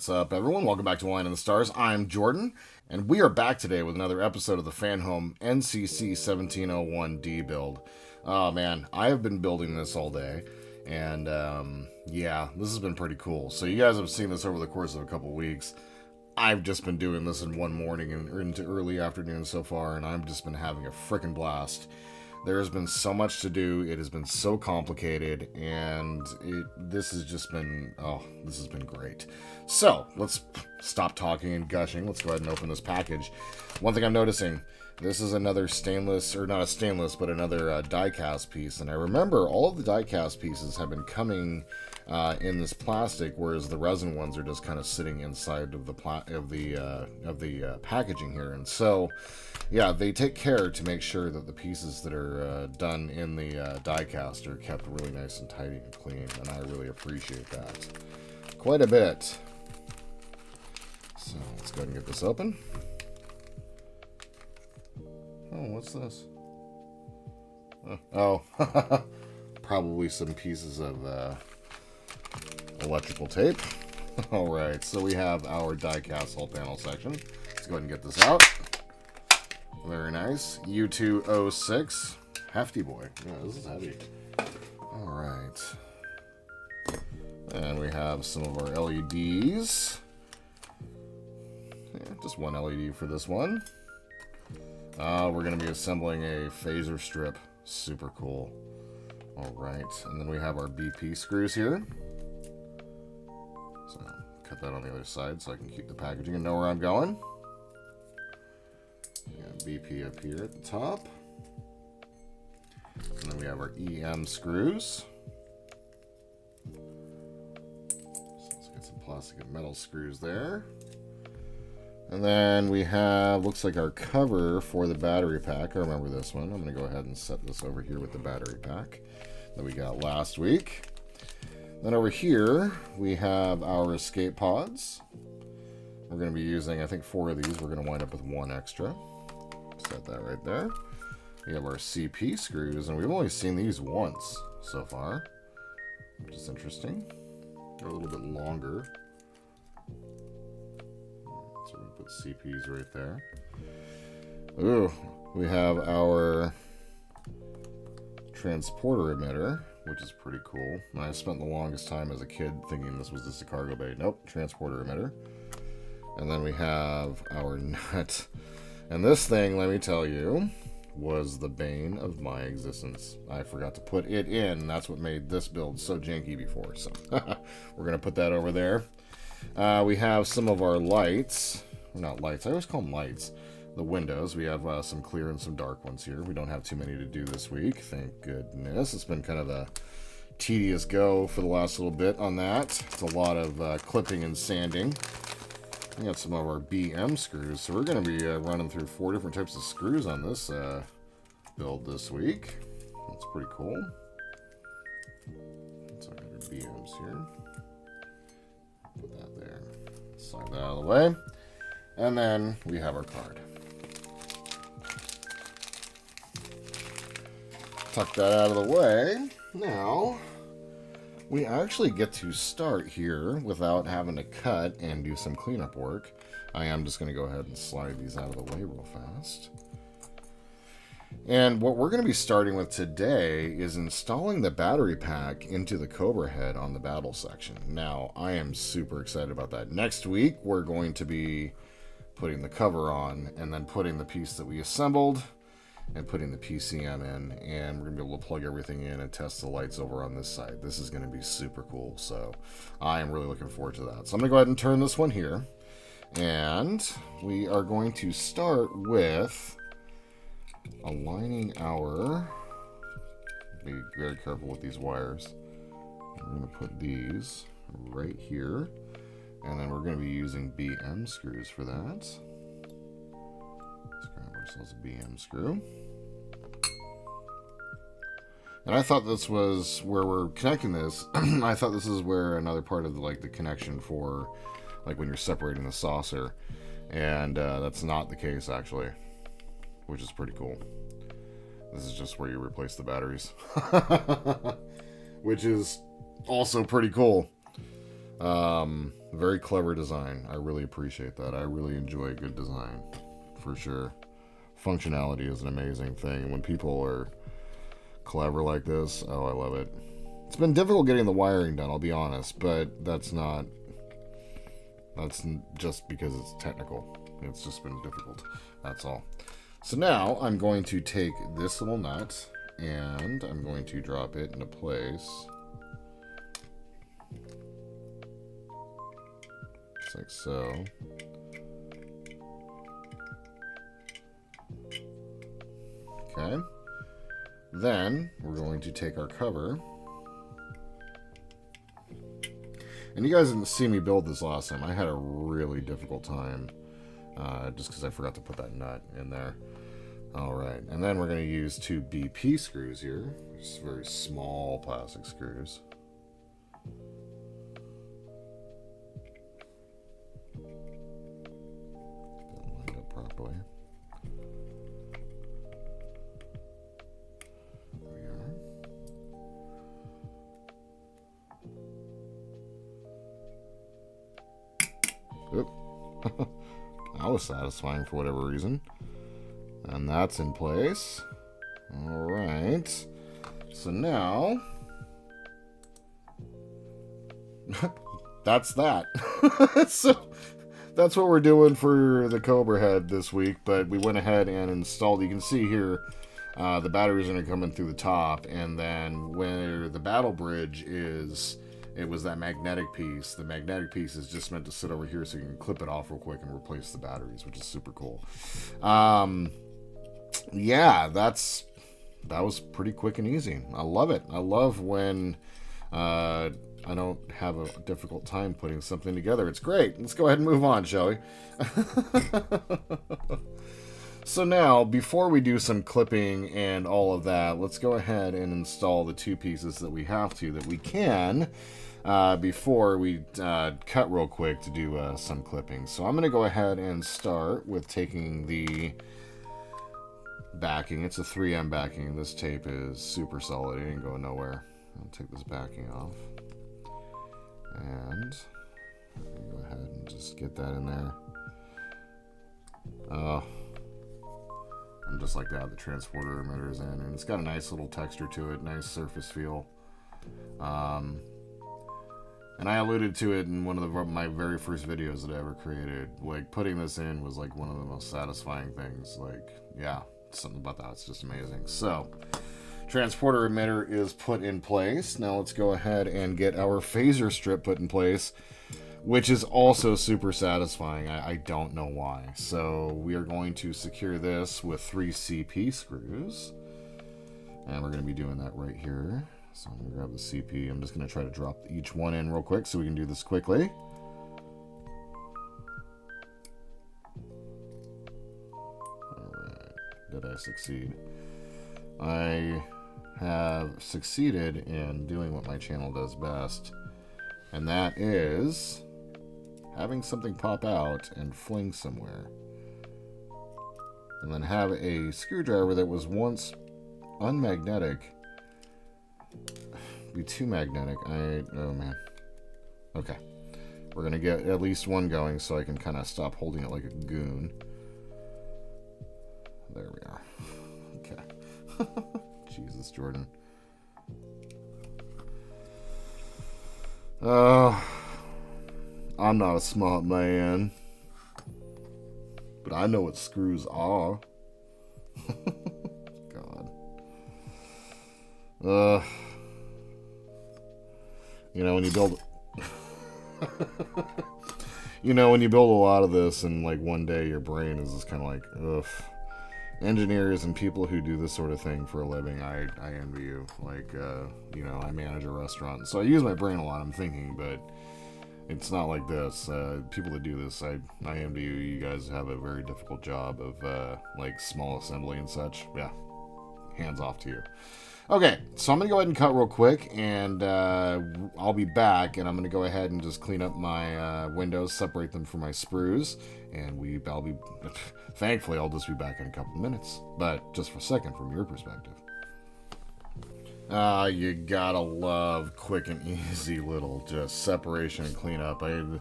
What's up, everyone? Welcome back to Wine in the Stars. I'm Jordan, and we are back today with another episode of the Fanhome NCC-1701-D build. Oh man, I have been building this all day, and yeah, this has been pretty cool. So you guys have seen this over the course of a couple weeks. I've just been doing this in one morning and into early afternoon so far, and I've just been having a freaking blast. There has been so much to do. It has been so complicated, and this has been great. So let's stop talking and gushing. Let's go ahead and open this package. One thing I'm noticing, this is another stainless, or not a stainless, but another die-cast piece. And I remember all of the die-cast pieces have been coming in this plastic, whereas the resin ones are just kind of sitting inside of the packaging here. And so, yeah, they take care to make sure that the pieces that are done in the die-cast are kept really nice and tidy and clean, and I really appreciate that quite a bit. So let's go ahead and get this open. Oh, what's this? Oh, probably some pieces of electrical tape. Alright, so we have our die-cast hull panel section. Let's go ahead and get this out. Very nice. U206. Hefty boy. Yeah, this is heavy. Alright. And we have some of our LEDs. Yeah, just one LED for this one. We're going to be assembling a phaser strip. Super cool. Alright. And then we have our BP screws here. So, cut that on the other side so I can keep the packaging and know where I'm going. BP up here at the top. And then we have our EM screws. So let's get some plastic and metal screws there. And then we have, looks like our cover for the battery pack. I remember this one. I'm going to go ahead and set this over here with the battery pack that we got last week. Then over here, we have our escape pods. We're going to be using, I think, 4 of these. We're going to wind up with 1 extra. Set that right there. We have our CP screws, and we've only seen these once so far, which is interesting. They're a little bit longer. So we're going to put CPs right there. Ooh, we have our transporter emitter, which is pretty cool. And I spent the longest time as a kid thinking this was just a cargo bay. Nope, transporter emitter. And then we have our nut. And this thing, let me tell you, was the bane of my existence. I forgot to put it in. That's what made this build so janky before. So we're going to put that over there. We have some of our lights. Well, not lights. I always call them lights. The windows. We have some clear and some dark ones here. We don't have too many to do this week. Thank goodness. It's been kind of a tedious go for the last little bit on that. It's a lot of clipping and sanding. We got some of our BM screws, so we're going to be running through 4 different types of screws on this build this week. That's pretty cool. So I got our BMs here. Put that there. Slide that out of the way. And then we have our card. Tuck that out of the way. Now, we actually get to start here without having to cut and do some cleanup work. I am just going to go ahead and slide these out of the way real fast. And what we're going to be starting with today is installing the battery pack into the Cobra head on the battle section. Now, I am super excited about that. Next week, we're going to be putting the cover on and then putting the piece that we assembled and putting the PCM in, and we're going to be able to plug everything in and test the lights over on this side. This is going to be super cool, so I am really looking forward to that. So I'm going to go ahead and turn this one here, and we are going to start with aligning our, be very careful with these wires. We're going to put these right here, and then we're going to be using BM screws for that. Let's grab ourselves a BM screw. And I thought this was where we're connecting this. I thought this is where another part of the connection for like when you're separating the saucer. And that's not the case actually, which is pretty cool. This is just where you replace the batteries, which is also pretty cool. Very clever design. I really appreciate that. I really enjoy good design, for sure. Functionality is an amazing thing. When people are clever like this, oh, I love it. It's been difficult getting the wiring done, I'll be honest, but that's just because it's technical. It's just been difficult. That's all. So now I'm going to take this little nut and I'm going to drop it into place. Just like so. Okay. Then we're going to take our cover. And you guys didn't see me build this last time. I had a really difficult time just because I forgot to put that nut in there. All right. And then we're going to use 2 BP screws here. Just very small plastic screws. Lined up properly. Oop. That was satisfying for whatever reason. And that's in place. Alright. So now... that's that. So that's what we're doing for the Cobra head this week. But we went ahead and installed... You can see here, the batteries are going to come in through the top. And then where the battle bridge is... It was that magnetic piece. The magnetic piece is just meant to sit over here so you can clip it off real quick and replace the batteries, which is super cool. Yeah, that was pretty quick and easy. I love it. I love when I don't have a difficult time putting something together. It's great. Let's go ahead and move on, shall we? So now, before we do some clipping and all of that, let's go ahead and install the 2 pieces that we have to, that we can, before we cut real quick to do some clipping. So I'm going to go ahead and start with taking the backing. It's a 3M backing. This tape is super solid. It ain't going nowhere. I'll take this backing off. And go ahead and just get that in there. And just like that, the transporter emitter is in, and it's got a nice little texture to it, nice surface feel. And I alluded to it in one of my very first videos that I ever created. Like, putting this in was like one of the most satisfying things. Like, yeah, something about that. It's just amazing. So, transporter emitter is put in place. Now let's go ahead and get our phaser strip put in place, which is also super satisfying. I don't know why. So we are going to secure this with 3 CP screws. And we're going to be doing that right here. So I'm going to grab the CP. I'm just going to try to drop each one in real quick so we can do this quickly. Alright. Did I succeed? I have succeeded in doing what my channel does best. And that is... having something pop out and fling somewhere. And then have a screwdriver that was once unmagnetic be too magnetic. Oh man. Okay. We're going to get at least one going so I can kind of stop holding it like a goon. There we are. Okay. Jesus, Jordan. I'm not a smart man, but I know what screws are. God. You know, when you build... you know, when you build a lot of this and, like, one day your brain is just kind of like, ugh. Engineers and people who do this sort of thing for a living, I envy you. Like, you know, I manage a restaurant, so I use my brain a lot, I'm thinking, but... it's not like this. People that do this, I envy you. You guys have a very difficult job of, like, small assembly and such. Yeah. Hands off to you. Okay, so I'm going to go ahead and cut real quick, and I'll be back, and I'm going to go ahead and just clean up my windows, separate them from my sprues, and I'll be... thankfully, I'll just be back in a couple of minutes. But just for a second, from your perspective. You gotta love quick and easy little just separation and cleanup. In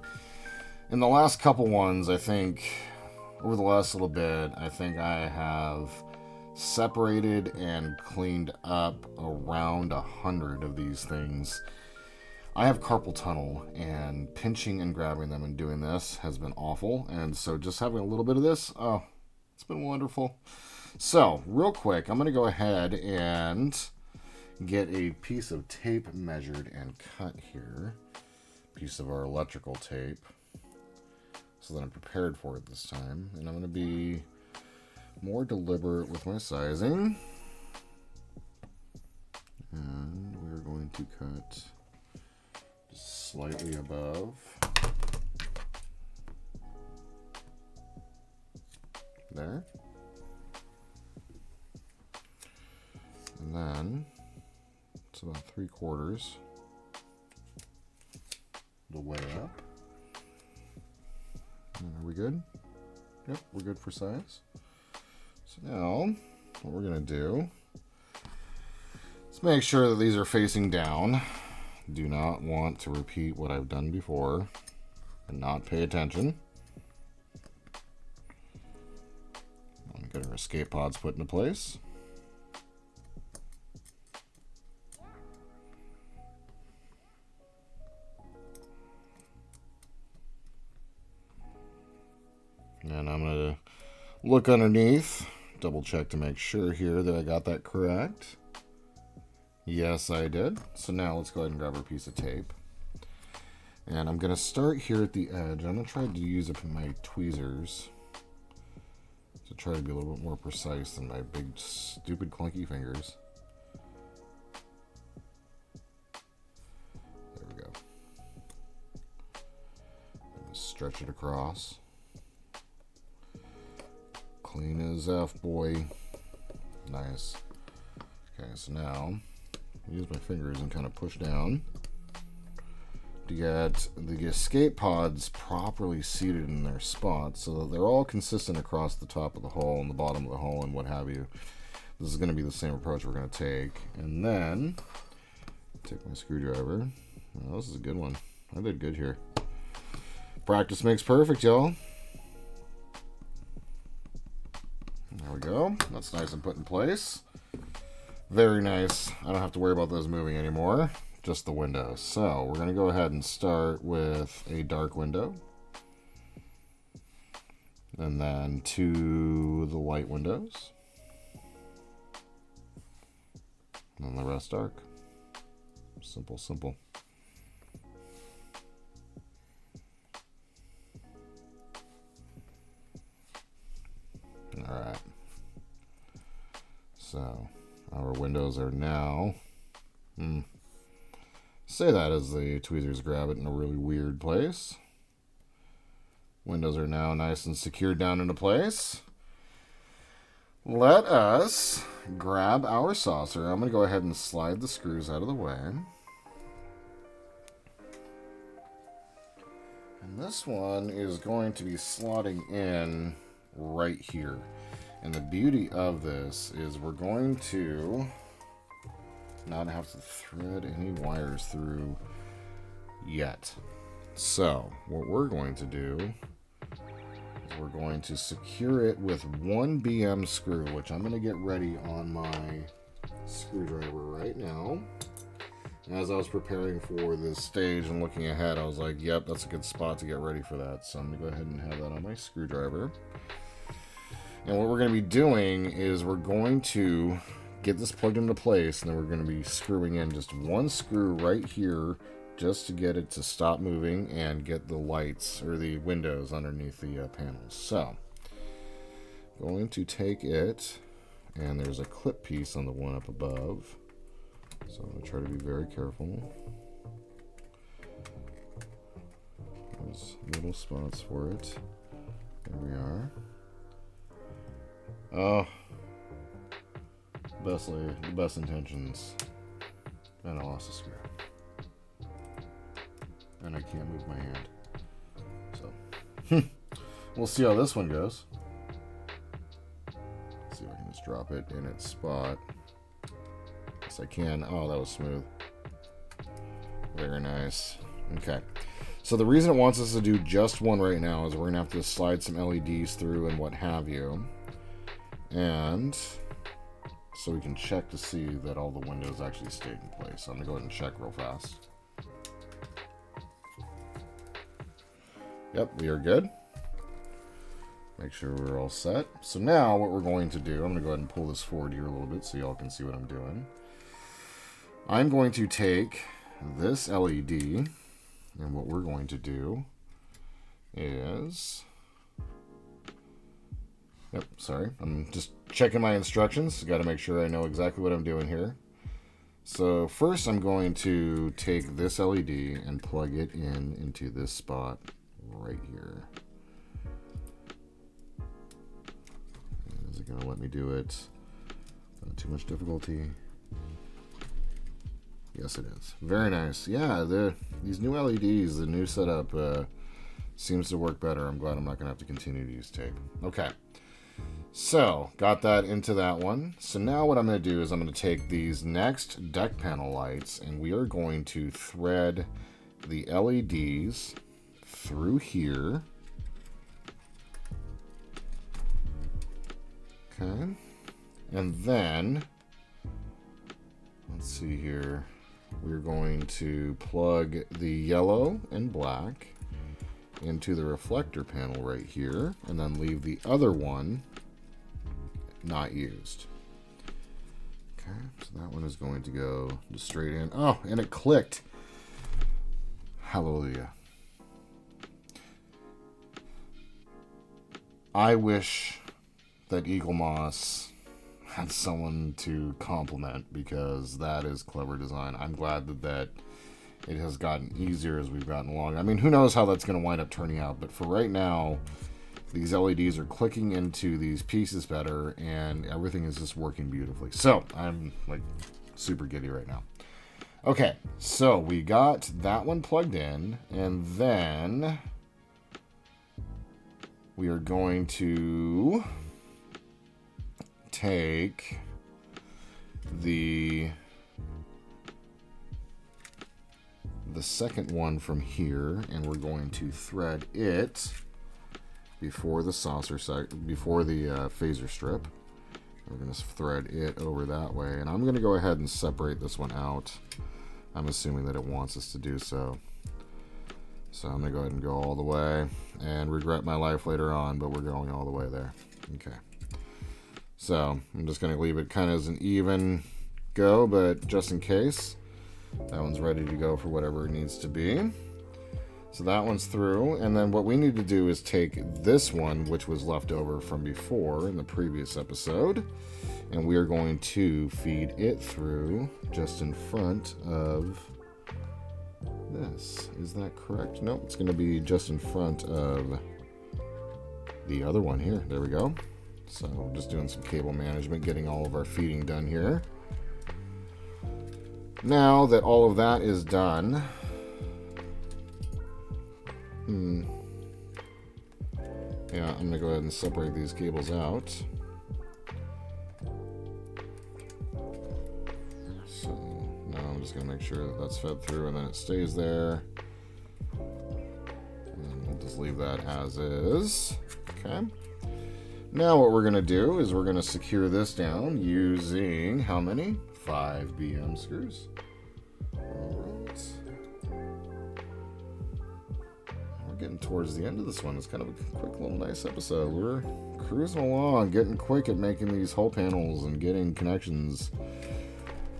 the last couple ones, I think, over the last little bit, I think I have separated and cleaned up around 100 of these things. I have carpal tunnel, and pinching and grabbing them and doing this has been awful, and so just having a little bit of this, oh, it's been wonderful. So, real quick, I'm going to go ahead and get a piece of tape measured and cut here. Piece of our electrical tape, so that I'm prepared for it this time. And I'm going to be more deliberate with my sizing. And we're going to cut just slightly above. There. And then it's about 3/4 the way up. And are we good? Yep, we're good for size. So now, what we're going to do is make sure that these are facing down. Do not want to repeat what I've done before and not pay attention. I'm going to get our escape pods put into place. And I'm going to look underneath, double check to make sure here that I got that correct. Yes, I did. So now let's go ahead and grab our piece of tape. And I'm going to start here at the edge. I'm going to try to use my tweezers to try to be a little bit more precise than my big, stupid, clunky fingers. There we go. And stretch it across. Clean as F, boy. Nice. Okay, so now use my fingers and kind of push down to get the escape pods properly seated in their spots so that they're all consistent across the top of the hole and the bottom of the hole and what have you. This is going to be the same approach we're going to take. And then take my screwdriver. Well, this is a good one. I did good here. Practice makes perfect, y'all. There we go. That's nice and put in place. Very nice. I don't have to worry about those moving anymore. Just the windows. So we're going to go ahead and start with a dark window. And then to the light windows. And the rest dark. Simple, simple. Alright. So our windows are now, say that as the tweezers grab it in a really weird place. Windows are now nice and secured down into place. Let us grab our saucer. I'm going to go ahead and slide the screws out of the way. And this one is going to be slotting in right here. And the beauty of this is we're going to not have to thread any wires through yet. So what we're going to do is we're going to secure it with 1 BM screw, which I'm going to get ready on my screwdriver right now. And as I was preparing for this stage and looking ahead, I was like, yep, that's a good spot to get ready for that. So I'm going to go ahead and have that on my screwdriver. And what we're going to be doing is we're going to get this plugged into place, and then we're going to be screwing in just 1 screw right here just to get it to stop moving and get the lights or the windows underneath the panels. So going to take it, and there's a clip piece on the one up above. So I'm going to try to be very careful. There's little spots for it. There we are. Oh, the best intentions, and I lost a screw, and I can't move my hand. So we'll see how this one goes. See if I can just drop it in its spot. Yes, I can. Oh, that was smooth. Very nice. Okay. So the reason it wants us to do just one right now is we're going to have to slide some LEDs through and what have you. And so we can check to see that all the windows actually stayed in place. So I'm going to go ahead and check real fast. Yep, we are good. Make sure we're all set. So now what we're going to do, I'm going to go ahead and pull this forward here a little bit so y'all can see what I'm doing. I'm going to take this LED, and what we're going to do is... Yep, sorry. I'm just checking my instructions. Got to make sure I know exactly what I'm doing here. So first I'm going to take this LED and plug it into this spot right here. Is it going to let me do it? Not too much difficulty. Yes, it is. Very nice. Yeah, these new LEDs, the new setup seems to work better. I'm glad I'm not going to have to continue to use tape. Okay. So, got that into that one. So now what I'm going to do is I'm going to take these next deck panel lights and we are going to thread the LEDs through here. Okay. And then, let's see here. We're going to plug the yellow and black into the reflector panel right here, and then leave the other one not used. Okay, so that one is going to go just straight in. Oh, and it clicked. Hallelujah. I wish that Eagle Moss had someone to compliment, because that is clever design. I'm glad that it has gotten easier as we've gotten along. I mean, who knows how that's going to wind up turning out, but for right now, these LEDs are clicking into these pieces better, and everything is just working beautifully. So I'm like super giddy right now. Okay, so we got that one plugged in, and then we are going to take the second one from here, and we're going to thread it before the saucer side, before the phaser strip. We're going to thread it over that way, and I'm going to go ahead and separate this one out. I'm assuming that it wants us to do so. So I'm going to go ahead and go all the way, and regret my life later on, but we're going all the way there. Okay. So I'm just going to leave it kind of as an even go, but just in case, that one's ready to go for whatever it needs to be. So that one's through, and then what we need to do is take this one, which was left over from before in the previous episode, and we are going to feed it through just in front of this. Is that correct? Nope, it's going to be just in front of the other one here. There we go. So just doing some cable management, getting all of our feeding done here. Now that all of that is done, yeah, I'm going to go ahead and separate these cables out. So now I'm just going to make sure that that's fed through, and then it stays there. And then we'll just leave that as is. Okay. Now what we're going to do is we're going to secure this down using how many? 5 BM screws. All right. We're getting towards the end of this one. It's kind of a quick little nice episode. We're cruising along, getting quick at making these hull panels and getting connections.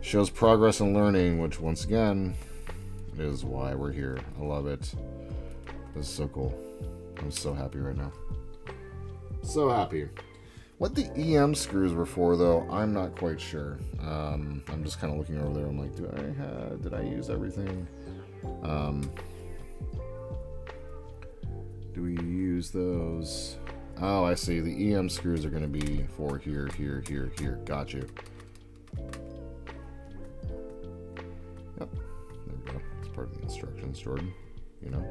Shows progress and learning, which once again is why we're here. I love it. This is so cool. I'm so happy right now. So happy. What the EM screws were for, though, I'm not quite sure. I'm just kind of looking over there. I'm like, did I use everything? Do we use those? Oh, I see. The EM screws are going to be for here, here, here, here. Got you. Yep. There we go. It's part of the instructions, Jordan. You know?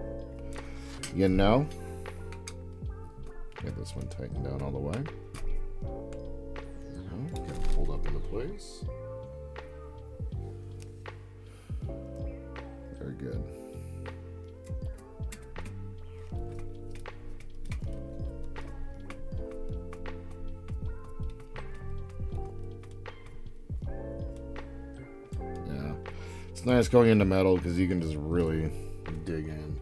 You know? Get this one tightened down all the way. Get it pulled up into place. good. Yeah. It's nice going into metal because you can just really dig in.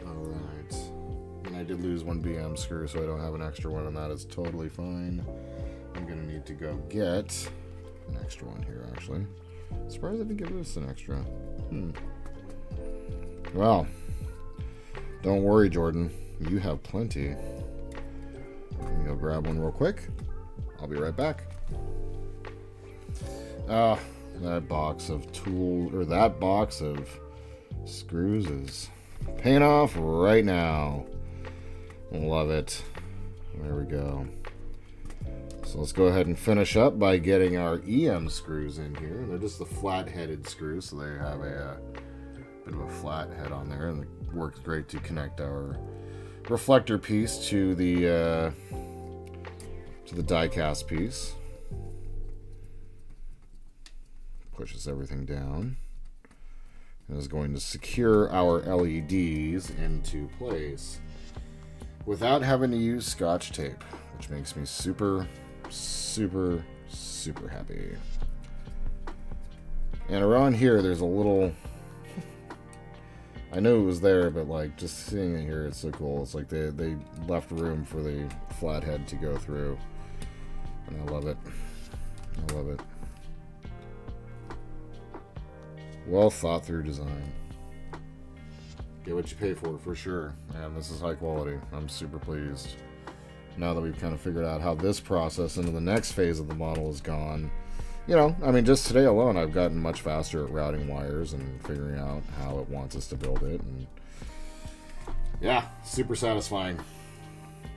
Alright. And I did lose one BM screw, so I don't have an extra one, and that is totally fine. I'm going to need to go get an extra one here, actually. Surprised I didn't give this an extra. Well, don't worry, Jordan. You have plenty. Let me go grab one real quick. I'll be right back. That box of that box of screws is paying off right now. Love it. There we go. So let's go ahead and finish up by getting our EM screws in here. They're just the flat-headed screws, so they have a bit of a flat head on there, and it works great to connect our reflector piece to the die-cast piece. Pushes everything down and is going to secure our LEDs into place without having to use Scotch tape, which makes me super, super, super happy. And around here, there's a little... I knew it was there, but like just seeing it here, it's so cool. It's like they left room for the flathead to go through, and I love it. I love it. Well thought through design. Get what you pay for sure. And this is high quality. I'm super pleased. Now that we've kind of figured out how this process into the next phase of the model has gone, you know, I mean, just today alone, I've gotten much faster at routing wires and figuring out how it wants us to build it. And yeah, super satisfying.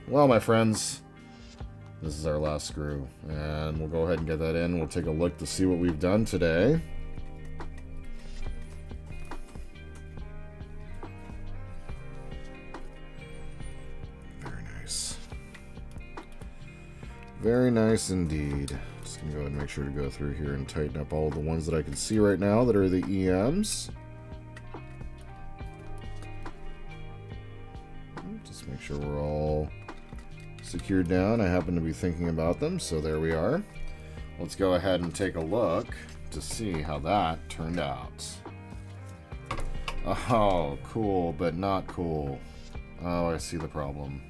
Well, my friends, this is our last screw, and we'll go ahead and get that in. We'll take a look to see what we've done today. Very nice indeed. Just gonna go ahead and make sure to go through here and tighten up all the ones that I can see right now that are the EMs. Just make sure we're all secured down. I happen to be thinking about them, so there we are. Let's go ahead and take a look to see how that turned out. Oh, cool, but not cool. Oh, I see the problem.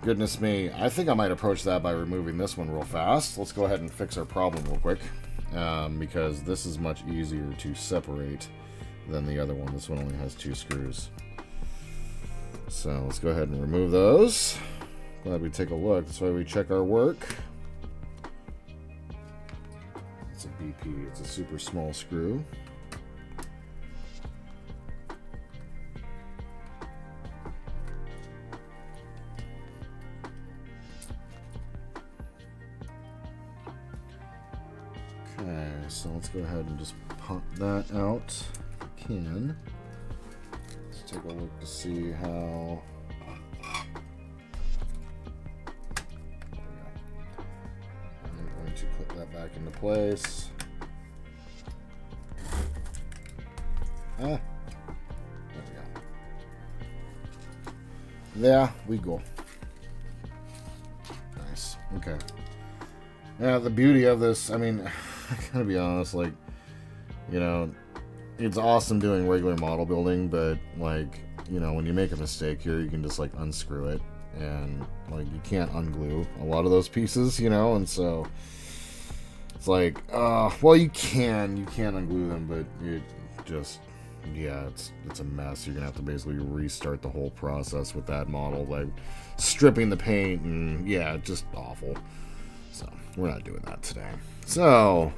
Goodness me, I think I might approach that by removing this one real fast. Let's go ahead and fix our problem real quick, because this is much easier to separate than the other one. This one only has 2 screws. So let's go ahead and remove those. Glad we take a look. That's why we check our work. It's a BP. It's a super small screw. Okay, so let's go ahead and just pop that out if we can. Let's take a look to see how... I'm going to put that back into place. There we go. There we go. Nice. Okay. Now, the beauty of this, I mean... I gotta be honest, like, you know, it's awesome doing regular model building, but, like, you know, when you make a mistake here, you can just, like, unscrew it, and, like, you can't unglue a lot of those pieces, you know, and so, it's like, well, you can unglue them, but it just, yeah, it's a mess. You're gonna have to basically restart the whole process with that model, like, stripping the paint, and, yeah, just awful. So, we're not doing that today. So,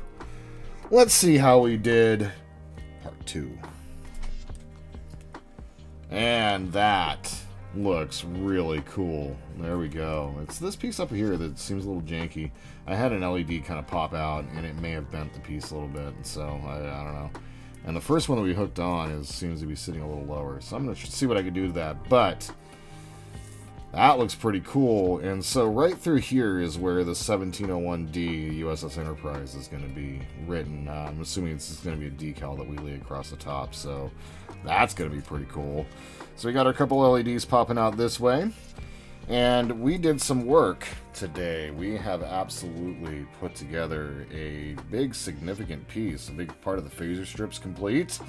let's see how we did part 2. And that looks really cool. There we go. It's this piece up here that seems a little janky. I had an LED kind of pop out, and it may have bent the piece a little bit, and so I don't know. And the first one that we hooked on seems to be sitting a little lower, so I'm going to see what I can do to that. But That looks pretty cool. And so right through here is where the 1701-D USS Enterprise is going to be written. I'm assuming it's just going to be a decal that we lay across the top. So that's going to be pretty cool. So we got our couple LEDs popping out this way. And we did some work today. We have absolutely put together a big significant piece. A big part of the phaser strip's complete.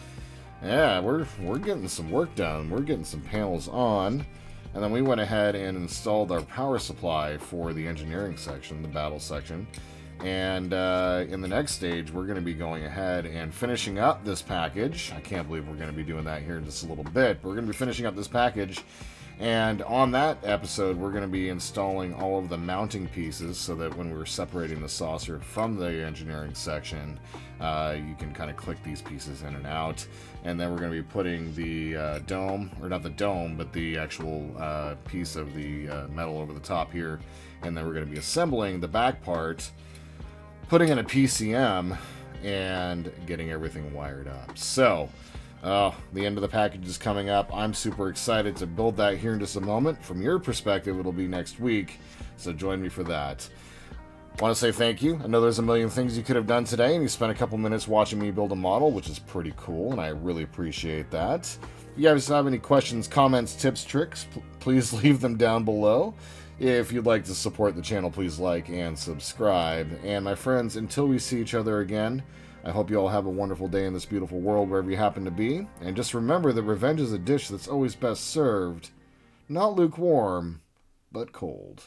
Yeah, we're getting some work done. We're getting some panels on. And then we went ahead and installed our power supply for the engineering section, the battle section. And in the next stage, we're going to be going ahead and finishing up this package. I can't believe we're going to be doing that here in just a little bit. But we're going to be finishing up this package. And on that episode, we're going to be installing all of the mounting pieces so that when we're separating the saucer from the engineering section, you can kind of click these pieces in and out. And then we're going to be putting the dome, or not the dome, but the actual piece of the metal over the top here. And then we're going to be assembling the back part, putting in a PCM, and getting everything wired up. So, the end of the package is coming up. I'm super excited to build that here in just a moment. From your perspective, it'll be next week, so join me for that. I want to say thank you. I know there's a million things you could have done today, and you spent a couple minutes watching me build a model, which is pretty cool, and I really appreciate that. If you guys have any questions, comments, tips, tricks, please leave them down below. If you'd like to support the channel, please like and subscribe. And my friends, until we see each other again, I hope you all have a wonderful day in this beautiful world wherever you happen to be. And just remember that revenge is a dish that's always best served, not lukewarm, but cold.